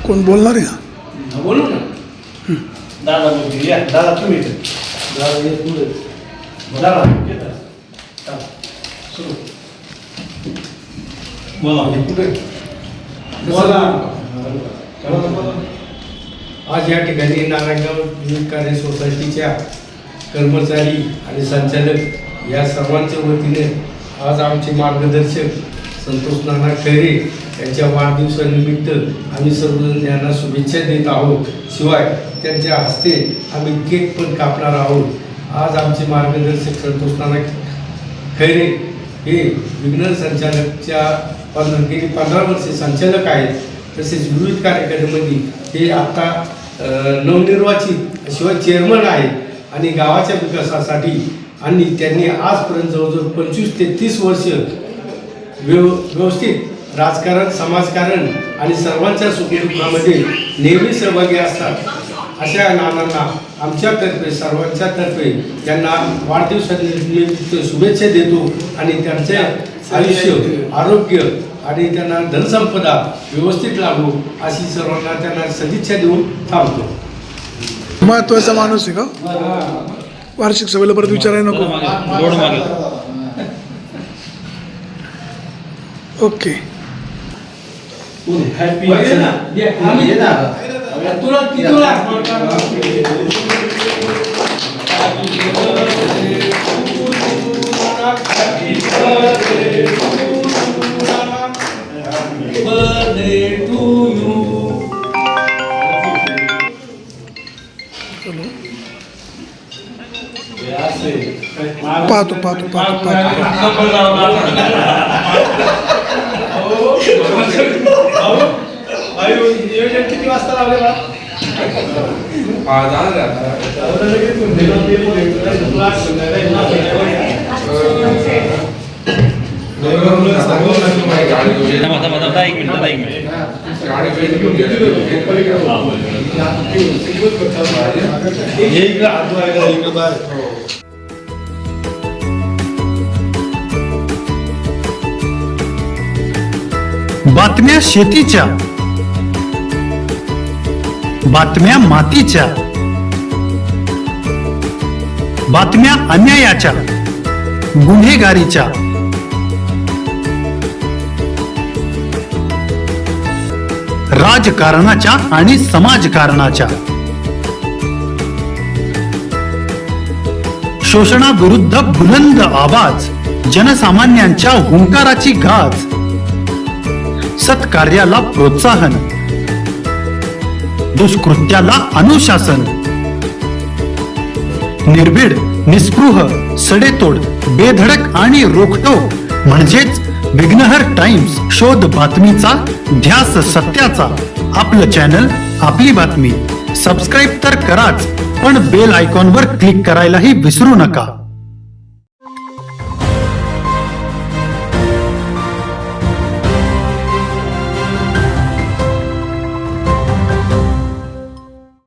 कोण बोलणार आहे का? बोलू ना. दादा बोलतो. या दादा तुम्ही इथे. दादा ये पुढे. दादा येतात. चला. सुरू. बोला पुढे. बोला. आज या ठिकाणी नारायणगाव विविध कार्य सोसायटीच्या कर्मचारी आणि संचालक या सर्वांच्या वतीने आज आमचे मार्गदर्शक संतोष नाना खैरे यांच्या वाढदिवसानिमित्त आम्ही सर्वजण यांना शुभेच्छा देत आहोत. शिवाय त्यांच्या हस्ते आम्ही केक पण कापणार आहोत. आज आमचे मार्गदर्शक संतोष नाना खैरे हे विघ्न संचालकच्या गेली 15 वर्षे संचालक आहेत. तसेच विविध कार्यक्रमांमध्ये हे आता नवनिर्वाचित शिवाय चेअरमन आहे आणि गावाच्या विकासासाठी आणि त्यांनी आजपर्यंत जवळजवळ 25 ते 30 वर्ष व्यवस्थित राजकारण समाजकारण आणि सर्वांच्या सुखदुःखामध्ये नेहमी सहभागी असतात. अशा नानांना आमच्यातर्फे सर्वांच्यातर्फे त्यांना वाढदिवसानिमित्त शुभेच्छा देतो आणि त्यांचे आयुष्य आरोग्य आणि त्यांना धनसंपदा व्यवस्थित लागू अशी सर्वांना त्यांना सदिच्छा देऊन थांबतो. महत्वाचा माणूस आहे का? वार्षिक सभेला परत विचारायला नको. ओके. हॅपी ना. आम्ही ये ना. तुला कितीला birthday to you. पाहतो किती वाजता लावले बा? बातम्या शेतीच्या, बातम्या मातीच्या, बातम्या अन्यायाच्या, गुन्हेगारीच्या, राजकारणाच्या आणि समाजकारणाच्या, शोषणाविरुद्ध बुलंद आवाज, जनसामान्यांच्या हुंकाराची गाज, सत्कार्याला प्रोत्साहन, दुष्कृत्याला अनुशासन, निर्भीड, निस्पृह, सडेतोड, बेधडक आणि रोखटोक म्हणजेच विघ्नहर टाइम्स. शोध बातमीचा, ध्यास सत्याचा. आपलं चॅनल, आपली बातमी. सबस्क्राईब तर कराच, पण बेल आयकॉनवर क्लिक करायलाही विसरू नका.